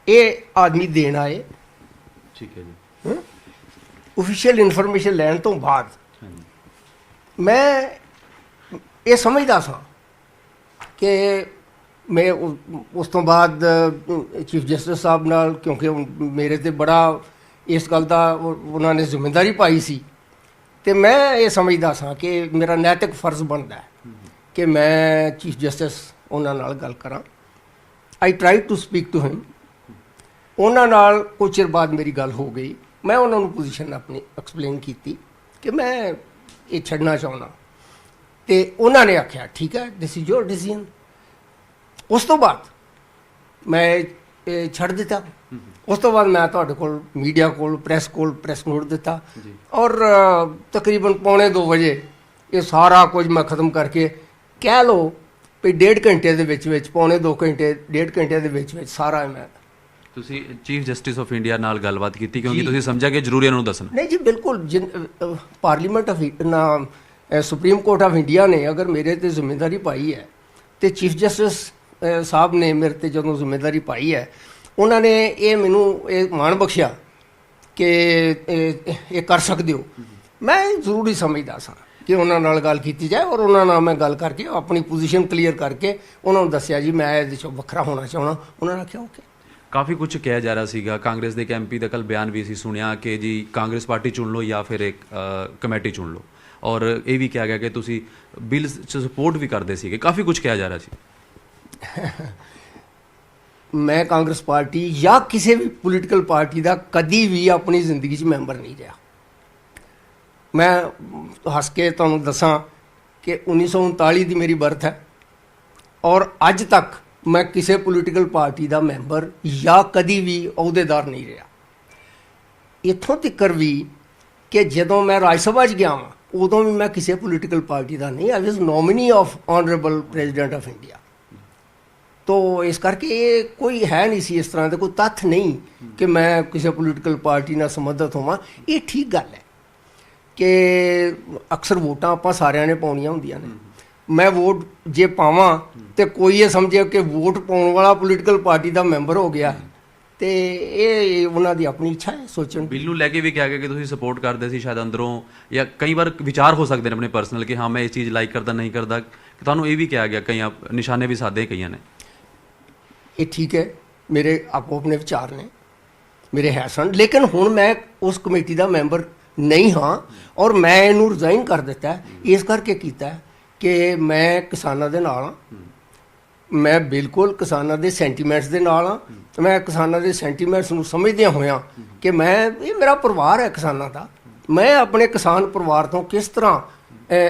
ਇਹ ਆਦਮੀ ਦੇਣ ਆਏ।
ਠੀਕ ਹੈ ਜੀ।
ਓਫੀਸ਼ੀਅਲ ਇਨਫੋਰਮੇਸ਼ਨ ਲੈਣ ਤੋਂ ਬਾਅਦ
ਹਾਂਜੀ,
ਮੈਂ ਇਹ ਸਮਝਦਾ ਸਾਂ ਕਿ ਮੈਂ ਉਸ ਤੋਂ ਬਾਅਦ ਚੀਫ ਜਸਟਿਸ ਸਾਹਿਬ ਨਾਲ, ਕਿਉਂਕਿ ਮੇਰੇ ਤੇ ਬੜਾ ਇਸ ਗੱਲ ਦਾ ਉਹਨਾਂ ਨੇ ਜ਼ਿੰਮੇਵਾਰੀ ਪਾਈ ਸੀ, ਤੇ ਮੈਂ ਇਹ ਸਮਝਦਾ ਸਾਂ ਕਿ ਮੇਰਾ ਨੈਤਿਕ ਫਰਜ਼ ਬਣਦਾ ਹੈ ਕਿ ਮੈਂ ਚੀਫ ਜਸਟਿਸ ਉਹਨਾਂ ਨਾਲ ਗੱਲ ਕਰਾਂ। I try to speak to him. ਉਹਨਾਂ ਨਾਲ ਕੁਝ ਚਿਰ ਬਾਅਦ ਮੇਰੀ ਗੱਲ ਹੋ ਗਈ। ਮੈਂ ਉਹਨਾਂ ਨੂੰ ਪੋਜੀਸ਼ਨ ਆਪਣੀ ਐਕਸਪਲੇਨ ਕੀਤੀ ਕਿ ਮੈਂ ਇਹ ਛੱਡਣਾ ਚਾਹੁੰਦਾ, ਤੇ ਉਹਨਾਂ ਨੇ ਆਖਿਆ ਠੀਕ ਹੈ, ਦਿਸ ਇਜ਼ ਯੋਰ ਡਿਸੀਜਨ। ਉਸ ਤੋਂ ਬਾਅਦ ਮੈਂ ਇਹ ਛੱਡ ਦਿੱਤਾ। ਉਸ ਤੋਂ ਬਾਅਦ ਮੈਂ ਤੁਹਾਡੇ ਕੋਲ, ਮੀਡੀਆ ਕੋਲ, ਪ੍ਰੈਸ ਨੋਟ ਦਿੱਤਾ, ਔਰ ਤਕਰੀਬਨ 1:45 ਵਜੇ ਇਹ ਸਾਰਾ ਕੁਝ ਮੈਂ ਖਤਮ ਕਰਕੇ, ਕਹਿ ਲਓ ਵੀ 1.5 ਘੰਟੇ ਦੇ ਵਿੱਚ ਪੌਣੇ 2 ਘੰਟੇ 1.5 ਘੰਟੇ ਦੇ ਵਿੱਚ ਸਾਰਾ ਮੈਂ
ਤੁਸੀਂ ਚੀਫ ਜਸਟਿਸ ਆਫ ਇੰਡੀਆ ਨਾਲ ਗੱਲਬਾਤ ਕੀਤੀ ਕਿਉਂਕਿ
ਜੀ।
ਤੁਸੀਂ ਸਮਝਿਆ ਕਿ ਜ਼ਰੂਰੀ ਇਹਨਾਂ ਨੂੰ ਦੱਸਣਾ।
ਨਹੀਂ ਜੀ ਬਿਲਕੁਲ parliament of supreme court of India ਨੇ ਅਗਰ ਮੇਰੇ ਤੇ ਜ਼ਿੰਮੇਵਾਰੀ ਪਾਈ ਹੈ ਤੇ ਚੀਫ ਜਸਟਿਸ ਸਾਹਿਬ ਨੇ ਮੇਰੇ ਤੇ ਜਦੋਂ ਜ਼ਿੰਮੇਵਾਰੀ ਪਾਈ ਹੈ ਉਹਨਾਂ ਨੇ ਇਹ ਮੈਨੂੰ ਇਹ ਮਾਣ ਬਖਸ਼ਿਆ ਕਿ ਇਹ ਕਰ ਸਕਦੇ ਹੋ। ਮੈਂ ਜ਼ਰੂਰੀ ਸਮਝਦਾ ਸਾਂ ਕਿ ਉਹਨਾਂ ਨਾਲ ਗੱਲ ਕੀਤੀ ਜਾਏ ਔਰ ਉਹਨਾਂ ਨਾਲ ਮੈਂ ਗੱਲ ਕਰਕੇ ਆਪਣੀ ਪੋਜੀਸ਼ਨ ਕਲੀਅਰ ਕਰਕੇ ਉਹਨਾਂ ਨੂੰ ਦੱਸਿਆ ਜੀ ਮੈਂ ਇਹਦੇ 'ਚੋਂ ਵੱਖਰਾ ਹੋਣਾ ਚਾਹੁੰਦਾ। ਉਹਨਾਂ ਨੇ ਆਖਿਆ ਓਕੇ।
ਕਾਫੀ ਕੁਝ ਕਿਹਾ ਜਾ ਰਿਹਾ ਸੀਗਾ, ਕਾਂਗਰਸ ਦੇ ਇੱਕ ਐਮਪੀ ਦਾ ਕੱਲ ਬਿਆਨ ਵੀ ਅਸੀਂ ਸੁਣਿਆ ਕਿ ਜੀ ਕਾਂਗਰਸ ਪਾਰਟੀ ਚੁਣ ਲਓ ਜਾਂ ਫਿਰ ਇੱਕ ਕਮੇਟੀ ਚੁਣ ਲਓ, ਔਰ ਇਹ ਵੀ ਕਿਹਾ ਗਿਆ ਕਿ ਤੁਸੀਂ ਬਿੱਲ 'ਚ ਸਪੋਰਟ ਵੀ ਕਰਦੇ ਸੀਗੇ, ਕਾਫੀ ਕੁਝ ਕਿਹਾ ਜਾ ਰਿਹਾ ਸੀ।
ਮੈਂ ਕਾਂਗਰਸ ਪਾਰਟੀ ਜਾਂ ਕਿਸੇ ਵੀ ਪੋਲੀਟੀਕਲ ਪਾਰਟੀ ਦਾ ਕਦੀ ਵੀ ਆਪਣੀ ਜ਼ਿੰਦਗੀ 'ਚ ਮੈਂਬਰ ਨਹੀਂ ਰਿਹਾ। ਮੈਂ ਹੱਸ ਕੇ ਤੁਹਾਨੂੰ ਦੱਸਾਂ ਕਿ 1939 ਦੀ ਮੇਰੀ ਬਰਥ ਹੈ ਔਰ ਅੱਜ ਤੱਕ ਮੈਂ ਕਿਸੇ ਪੋਲੀਟੀਕਲ ਪਾਰਟੀ ਦਾ ਮੈਂਬਰ ਜਾਂ ਕਦੀ ਵੀ ਅਹੁਦੇਦਾਰ ਨਹੀਂ ਰਿਹਾ। ਇੱਥੋਂ ਤੱਕ ਵੀ ਕਿ ਜਦੋਂ ਮੈਂ ਰਾਜ ਸਭਾ 'ਚ ਗਿਆ ਹਾਂ ਉਦੋਂ ਵੀ ਮੈਂ ਕਿਸੇ ਪੋਲੀਟੀਕਲ ਪਾਰਟੀ ਦਾ ਨਹੀਂ, I was nominee of honourable president of India. ਤੋ ਇਸ ਕਰਕੇ ਇਹ ਕੋਈ ਹੈ ਨਹੀਂ ਸੀ ਇਸ ਤਰ੍ਹਾਂ ਦਾ ਕੋਈ ਤੱਥ ਨਹੀਂ ਕਿ ਮੈਂ ਕਿਸੇ ਪੋਲੀਟੀਕਲ ਪਾਰਟੀ ਨਾਲ ਸੰਬੰਧਿਤ ਹੋਵਾਂ। ਇਹ ਠੀਕ ਗੱਲ ਹੈ ਕਿ ਅਕਸਰ ਵੋਟਾਂ ਆਪਾਂ ਸਾਰਿਆਂ ਨੇ ਪਾਉਣੀਆਂ ਹੁੰਦੀਆਂ ਨੇ। ਮੈਂ ਵੋਟ ਜੇ ਪਾਵਾਂ ਤੇ ਕੋਈ ਇਹ ਸਮਝੇ ਕਿ ਵੋਟ ਪਾਉਣ ਵਾਲਾ ਪੋਲੀਟੀਕਲ ਪਾਰਟੀ ਦਾ ਮੈਂਬਰ ਹੋ ਗਿਆ ਤੇ ਇਹ ਉਹਨਾਂ ਦੀ ਆਪਣੀ ਇੱਛਾ ਹੈ ਸੋਚਣ।
ਬਿੱਲ ਨੂੰ ਲੈ ਕੇ ਵੀ ਕਿਹਾ ਗਿਆ ਕਿ ਤੁਸੀਂ ਸਪੋਰਟ ਕਰਦੇ ਸੀ ਸ਼ਾਇਦ ਅੰਦਰੋਂ, ਜਾਂ ਕਈ ਵਾਰ ਵਿਚਾਰ ਹੋ ਸਕਦੇ ਨੇ ਆਪਣੇ ਪਰਸਨਲ ਕਿ ਹਾਂ ਮੈਂ ਇਹ ਚੀਜ਼ ਲਾਈਕ ਕਰਦਾ ਨਹੀਂ ਕਰਦਾ, ਕਿ ਤੁਹਾਨੂੰ ਇਹ ਵੀ ਕਿਹਾ ਗਿਆ, ਕਈ ਨਿਸ਼ਾਨੇ ਵੀ ਸਾਧੇ ਕਈਆਂ ਨੇ।
ਇਹ ਠੀਕ ਹੈ, ਮੇਰੇ ਆਪੋ ਆਪਣੇ ਵਿਚਾਰ ਨੇ, ਮੇਰੇ ਹੈ ਸਨ, ਲੇਕਿਨ ਹੁਣ ਮੈਂ ਉਸ ਕਮੇਟੀ ਦਾ ਮੈਂਬਰ ਨਹੀਂ ਹਾਂ ਔਰ ਮੈਂ ਇਹਨੂੰ ਰਿਜ਼ਾਈਨ ਕਰ ਦਿੱਤਾ। ਇਸ ਕਰਕੇ ਕੀਤਾ ਕਿ ਮੈਂ ਕਿਸਾਨਾਂ ਦੇ ਨਾਲ ਹਾਂ, ਮੈਂ ਬਿਲਕੁਲ ਕਿਸਾਨਾਂ ਦੇ ਸੈਂਟੀਮੈਂਟਸ ਦੇ ਨਾਲ ਹਾਂ। ਮੈਂ ਕਿਸਾਨਾਂ ਦੇ ਸੈਂਟੀਮੈਂਟਸ ਨੂੰ ਸਮਝਦਿਆਂ ਹੋਇਆਂ ਕਿ ਇਹ ਮੇਰਾ ਪਰਿਵਾਰ ਹੈ ਕਿਸਾਨਾਂ ਦਾ, ਮੈਂ ਆਪਣੇ ਕਿਸਾਨ ਪਰਿਵਾਰ ਤੋਂ ਕਿਸ ਤਰ੍ਹਾਂ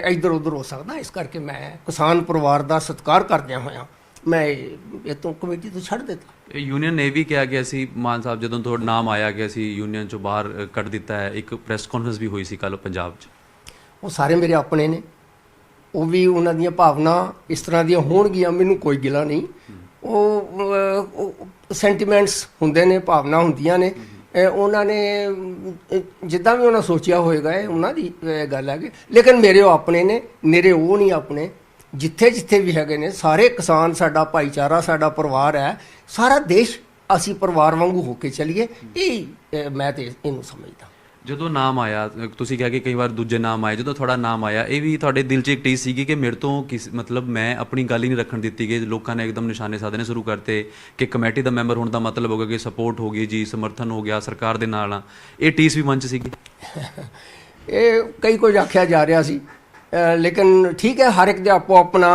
ਇੱਧਰ ਉੱਧਰ ਹੋ ਸਕਦਾ। ਇਸ ਕਰਕੇ ਮੈਂ ਕਿਸਾਨ ਪਰਿਵਾਰ ਦਾ ਸਤਿਕਾਰ ਕਰਦਿਆਂ ਹੋਇਆਂ ਮੈਂ ਇਹ ਤੋਂ ਕਮੇਟੀ ਤੋਂ ਛੱਡ ਦਿੱਤਾ।
ਯੂਨੀਅਨ ਨੇ ਵੀ ਕਿਹਾ ਗਿਆ ਸੀ, ਮਾਨ ਸਾਹਿਬ ਜਦੋਂ ਤੁਹਾਡਾ ਨਾਮ ਆਇਆ ਗਿਆ ਸੀ ਯੂਨੀਅਨ ਚੋਂ ਬਾਹਰ ਕੱਢ ਦਿੱਤਾ ਹੈ, ਇੱਕ ਪ੍ਰੈਸ ਕਾਨਫਰੰਸ ਵੀ ਹੋਈ ਸੀ ਕੱਲ ਪੰਜਾਬ 'ਚ।
ਉਹ ਸਾਰੇ ਮੇਰੇ ਆਪਣੇ ਨੇ, ਉਹ ਵੀ ਉਹਨਾਂ ਦੀਆਂ ਭਾਵਨਾ ਇਸ ਤਰ੍ਹਾਂ ਦੀਆਂ ਹੋਣਗੀਆਂ, ਮੈਨੂੰ ਕੋਈ ਗਿਲਾ ਨਹੀਂ। ਉਹ ਸੈਂਟੀਮੈਂਟਸ ਹੁੰਦੇ ਨੇ, ਭਾਵਨਾ ਹੁੰਦੀਆਂ ਨੇ, ਉਹਨਾਂ ਨੇ ਜਿੱਦਾਂ ਵੀ ਉਹਨਾਂ ਸੋਚਿਆ ਹੋਏਗਾ ਇਹ ਉਹਨਾਂ ਦੀ ਗੱਲ ਹੈ। ਲੇਕਿਨ ਮੇਰੇ ਉਹ ਆਪਣੇ ਨੇ, ਮੇਰੇ ਉਹ ਨਹੀਂ ਆਪਣੇ। ਜਿੱਥੇ ਜਿੱਥੇ ਵੀ ਹੈਗੇ ਨੇ ਸਾਰੇ ਕਿਸਾਨ ਸਾਡਾ ਭਾਈਚਾਰਾ, ਸਾਡਾ ਪਰਿਵਾਰ ਹੈ, ਸਾਰਾ ਦੇਸ਼ ਅਸੀਂ ਪਰਿਵਾਰ ਵਾਂਗੂ ਹੋ ਕੇ ਚੱਲੀਏ, ਇਹ ਮੈਂ ਤੇ ਇਹਨੂੰ ਸਮਝਦਾ।
ਜਦੋਂ ਨਾਮ ਆਇਆ, ਤੁਸੀਂ ਕਿਹਾ ਕਿ ਕਈ ਵਾਰ ਦੂਜੇ ਨਾਮ ਆਏ, ਜਦੋਂ ਤੁਹਾਡਾ ਨਾਮ ਆਇਆ ਇਹ ਵੀ ਤੁਹਾਡੇ ਦਿਲ 'ਚ ਇੱਕ ਟੀਸ ਸੀਗੀ ਕਿ ਮੇਰੇ ਤੋਂ ਮਤਲਬ ਮੈਂ ਆਪਣੀ ਗੱਲ ਹੀ ਨਹੀਂ ਰੱਖਣ ਦਿੱਤੀ ਗਈ, ਲੋਕਾਂ ਨੇ ਇੱਕਦਮ ਨਿਸ਼ਾਨੇ ਸਾਧਨੇ ਸ਼ੁਰੂ ਕਰਤੇ ਕਿ ਕਮੇਟੀ ਦਾ ਮੈਂਬਰ ਹੋਣ ਦਾ ਮਤਲਬ ਹੋ ਗਿਆ ਕਿ ਸਪੋਰਟ ਹੋ ਗਈ ਜੀ, ਸਮਰਥਨ ਹੋ ਗਿਆ, ਸਰਕਾਰ ਦੇ ਨਾਲ ਆ, ਇਹ ਟੀਸ ਵੀ ਮਨ 'ਚ ਸੀਗੀ?
ਇਹ ਕਈ ਕੁਝ ਆਖਿਆ ਜਾ ਰਿਹਾ ਸੀ, ਲੇਕਿਨ ਠੀਕ ਹੈ, ਹਰ ਇੱਕ ਦੇ ਆਪੋ ਆਪਣਾ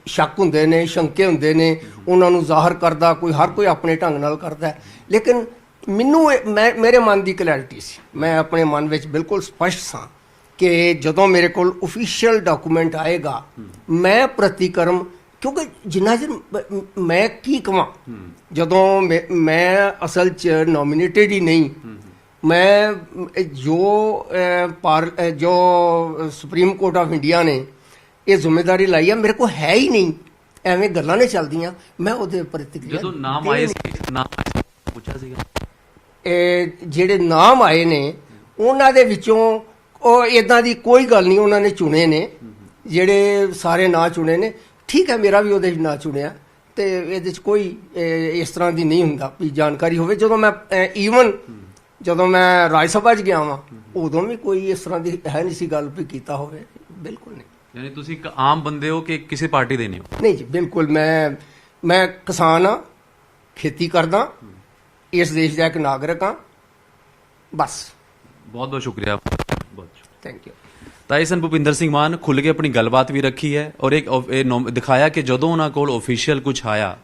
ਸ਼ੱਕ ਹੁੰਦੇ ਨੇ, ਸ਼ੰਕੇ ਹੁੰਦੇ ਨੇ, ਉਹਨਾਂ ਨੂੰ ਜ਼ਾਹਰ ਕਰਦਾ ਹਰ ਕੋਈ ਆਪਣੇ ਢੰਗ ਨਾਲ ਕਰਦਾ। ਲੇਕਿਨ ਮੈਨੂੰ ਮੇਰੇ ਮਨ ਦੀ ਕਲੈਰਿਟੀ ਸੀ, ਮੈਂ ਆਪਣੇ ਮਨ ਵਿੱਚ ਬਿਲਕੁਲ ਸਪਸ਼ਟ ਸਾਂ ਕਿ ਜਦੋਂ ਮੇਰੇ ਕੋਲ ਓਫੀਸ਼ੀਅਲ ਡਾਕੂਮੈਂਟ ਆਏਗਾ ਮੈਂ ਪ੍ਰਤੀਕਰਮ, ਕਿਉਂਕਿ ਜਿੰਨਾ ਚਿਰ ਮੈਂ ਕੀ ਕਵਾਂ, ਜਦੋਂ ਮੈਂ ਅਸਲ 'ਚ ਨੋਮੀਨੇਟਡ ਹੀ ਨਹੀਂ, ਮੈਂ ਜੋ ਸੁਪਰੀਮ ਕੋਰਟ ਆਫ ਇੰਡੀਆ ਨੇ ਇਹ ਜ਼ਿੰਮੇਵਾਰੀ ਲਾਈ ਹੈ ਮੇਰੇ ਕੋਲ ਹੈ ਹੀ ਨਹੀਂ, ਐਵੇਂ ਗੱਲਾਂ ਨੇ ਚੱਲਦੀਆਂ, ਮੈਂ ਉਹਦੇ ਪ੍ਰਤੀਕਿਰਿਆ
ਜਦੋਂ ਨਾਮ ਆਏ ਸੀ ਪੁੱਛਿਆ ਸੀਗਾ
ਜਿਹੜੇ ਨਾਮ ਆਏ ਨੇ ਉਹਨਾਂ ਦੇ ਵਿੱਚੋਂ ਉਹ ਇਦਾਂ ਦੀ ਕੋਈ ਗੱਲ ਨਹੀਂ, ਉਹਨਾਂ ਨੇ ਚੁਣੇ ਨੇ ਜਿਹੜੇ ਸਾਰੇ ਨਾਂ ਚੁਣੇ ਨੇ। ਠੀਕ ਹੈ, ਮੇਰਾ ਵੀ ਉਹਦੇ 'ਚ ਨਾਂ ਚੁਣਿਆ ਤੇ ਇਹਦੇ 'ਚ ਕੋਈ ਇਸ ਤਰ੍ਹਾਂ ਦੀ ਨਹੀਂ ਹੁੰਦਾ ਵੀ ਜਾਣਕਾਰੀ ਹੋਵੇ। ਜਦੋਂ ਮੈਂ ਜਦੋਂ ਮੈਂ ਰਾਜ ਸਭਾ 'ਚ ਗਿਆ ਵਾਂ ਉਦੋਂ ਵੀ ਕੋਈ ਇਸ ਤਰ੍ਹਾਂ ਦੀ ਹੈ ਨਹੀਂ ਸੀ ਗੱਲ ਵੀ ਕੀਤਾ ਹੋਵੇ, ਬਿਲਕੁਲ ਨਹੀਂ।
ਯਾਨੀ ਤੁਸੀਂ ਇੱਕ ਆਮ ਬੰਦੇ ਹੋ ਕਿ ਕਿਸੇ ਪਾਰਟੀ ਦੇ ਨਹੀਂ ਹੋ?
ਨਹੀਂ ਜੀ, ਬਿਲਕੁਲ ਮੈਂ ਕਿਸਾਨ ਹਾਂ, ਖੇਤੀ ਕਰਦਾ, ਇਸ ਦੇਸ਼ ਦਾ ਇੱਕ ਨਾਗਰਿਕ ਹਾਂ, ਬਸ।
ਬਹੁਤ ਬਹੁਤ ਸ਼ੁਕਰੀਆ, ਬਹੁਤ
ਥੈਂਕ ਯੂ।
ਤਾਂ ਇਹ ਸਨ ਭੁਪਿੰਦਰ ਸਿੰਘ ਮਾਨ, ਖੁੱਲ੍ਹ ਕੇ ਆਪਣੀ ਗੱਲਬਾਤ ਵੀ ਰੱਖੀ ਹੈ ਔਰ ਇੱਕ ਦਿਖਾਇਆ ਕਿ ਜਦੋਂ ਉਹਨਾਂ ਕੋਲ ਓਫੀਸ਼ੀਅਲ ਕੁਝ ਆਇਆ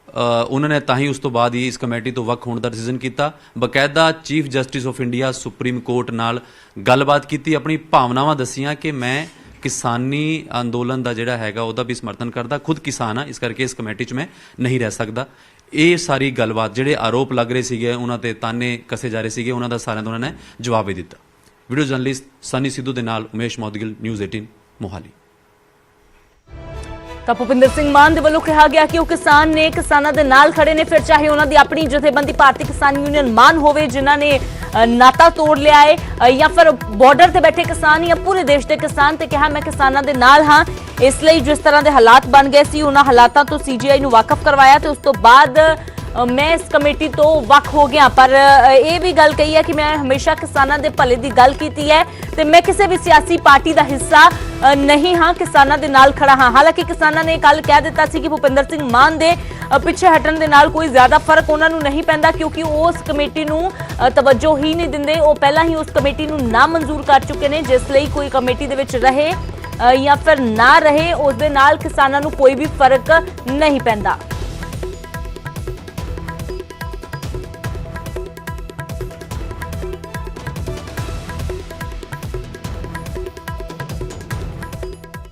ਉਹਨਾਂ ਨੇ ਤਾਂ ਹੀ ਉਸ ਤੋਂ ਬਾਅਦ ਹੀ ਇਸ ਕਮੇਟੀ ਤੋਂ ਵੱਖ ਹੋਣ ਦਾ ਡਿਸੀਜਨ ਕੀਤਾ। ਬਕਾਇਦਾ chief justice of India supreme court ਨਾਲ ਗੱਲਬਾਤ ਕੀਤੀ, ਆਪਣੀ ਭਾਵਨਾਵਾਂ ਦੱਸੀਆਂ ਕਿ ਮੈਂ ਕਿਸਾਨੀ ਅੰਦੋਲਨ ਦਾ ਜਿਹੜਾ ਹੈਗਾ ਉਹਦਾ ਵੀ ਸਮਰਥਨ ਕਰਦਾ, ਖੁਦ ਕਿਸਾਨ ਆ, ਇਸ ਕਰਕੇ ਇਸ ਕਮੇਟੀ 'ਚ ਮੈਂ ਨਹੀਂ ਰਹਿ ਸਕਦਾ। ਇਹ ਸਾਰੀ ਗੱਲਬਾਤ, ਜਿਹੜੇ ਆਰੋਪ ਲੱਗ ਰਹੇ ਸੀਗੇ, ਉਹਨਾਂ ਤੇ ਤਾਨੇ ਕਸੇ ਜਾ ਰਹੇ ਸੀਗੇ, ਉਹਨਾਂ ਦਾ ਸਾਰਿਆਂ ਦਾ ਉਹਨਾਂ ਨੇ ਜਵਾਬ ਵੀ ਦਿੱਤਾ। ਵੀਡੀਓ ਜਰਨਲਿਸਟ ਸਨੀ ਸਿੱਧੂ ਦੇ ਨਾਲ ਉਮੇਸ਼ ਮੌਦਗਿਲ, ਨਿਊਜ਼ 18 ਮੋਹਾਲੀ।
ਤਾਂ ਭੁਪਿੰਦਰ ਸਿੰਘ ਮਾਨ ਦੇ ਵੱਲੋਂ ਕਿਹਾ ਗਿਆ ਕਿ ਉਹ ਕਿਸਾਨ ਨੇ, ਕਿਸਾਨਾਂ ਦੇ ਨਾਲ ਖੜੇ ਨੇ, ਫਿਰ ਚਾਹੇ ਉਹਨਾਂ ਦੀ ਆਪਣੀ ਜਥੇਬੰਦੀ ਭਾਰਤੀ ਕਿਸਾਨ ਯੂਨੀਅਨ ਮਾਨ ਹੋਵੇ ਜਿਨ੍ਹਾਂ ਨੇ ਨਾਤਾ ਤੋੜ ਲਿਆ ਹੈ, ਜਾਂ ਫਿਰ ਬਾਰਡਰ ਤੇ ਬੈਠੇ ਕਿਸਾਨ ਜਾਂ ਪੂਰੇ ਦੇਸ਼ ਦੇ ਕਿਸਾਨ, ਤੇ ਕਿਹਾ ਮੈਂ ਕਿਸਾਨਾਂ ਦੇ ਨਾਲ ਹਾਂ। ਇਸ ਲਈ ਜਿਸ ਤਰ੍ਹਾਂ ਦੇ ਹਾਲਾਤ ਬਣ ਗਏ ਸੀ ਉਹਨਾਂ ਹਾਲਾਤਾਂ ਤੋਂ ਸੀਜੀਆਈ ਨੂੰ ਵਾਕਿਫ ਕਰਵਾਇਆ ਤੇ ਉਸ ਤੋਂ ਬਾਅਦ ਮੈਂ ਇਸ ਕਮੇਟੀ ਤੋਂ ਵੱਖ ਹੋ ਗਿਆ। ਪਰ ਇਹ ਵੀ ਗੱਲ ਕਹੀ ਹੈ ਕਿ ਮੈਂ ਹਮੇਸ਼ਾ ਕਿਸਾਨਾਂ ਦੇ ਭਲੇ ਦੀ ਗੱਲ ਕੀਤੀ ਹੈ ਤੇ ਮੈਂ ਕਿਸੇ ਵੀ ਸਿਆਸੀ ਪਾਰਟੀ ਦਾ ਹਿੱਸਾ ਨਹੀਂ ਹਾਂ, ਕਿਸਾਨਾਂ ਦੇ ਨਾਲ ਖੜਾ ਹਾਂ। ਹਾਲਾਂਕਿ ਕਿਸਾਨਾਂ ਨੇ ਕੱਲ ਕਹਿ ਦਿੱਤਾ ਸੀ ਕਿ ਭੁਪਿੰਦਰ ਸਿੰਘ ਮਾਨ ਦੇ ਪਿੱਛੇ ਹਟਣ ਦੇ ਨਾਲ ਕੋਈ ਜ਼ਿਆਦਾ ਫਰਕ ਉਹਨਾਂ ਨੂੰ ਨਹੀਂ ਪੈਂਦਾ ਕਿਉਂਕਿ ਉਹ ਉਸ ਕਮੇਟੀ ਨੂੰ ਤਵੱਜੋ ਹੀ ਨਹੀਂ ਦਿੰਦੇ। ਉਹ ਪਹਿਲਾਂ ਹੀ ਉਸ ਕਮੇਟੀ ਨੂੰ ਨਾ ਮਨਜ਼ੂਰ ਕਰ ਚੁੱਕੇ ਨੇ, ਜਿਸ ਲਈ ਕੋਈ ਕਮੇਟੀ ਦੇ ਵਿੱਚ ਰਹੇ ਜਾਂ ਫਿਰ ਨਾ ਰਹੇ ਉਸ ਦੇ ਨਾਲ ਕਿਸਾਨਾਂ ਨੂੰ ਕੋਈ ਵੀ ਫਰਕ ਨਹੀਂ ਪੈਂਦਾ।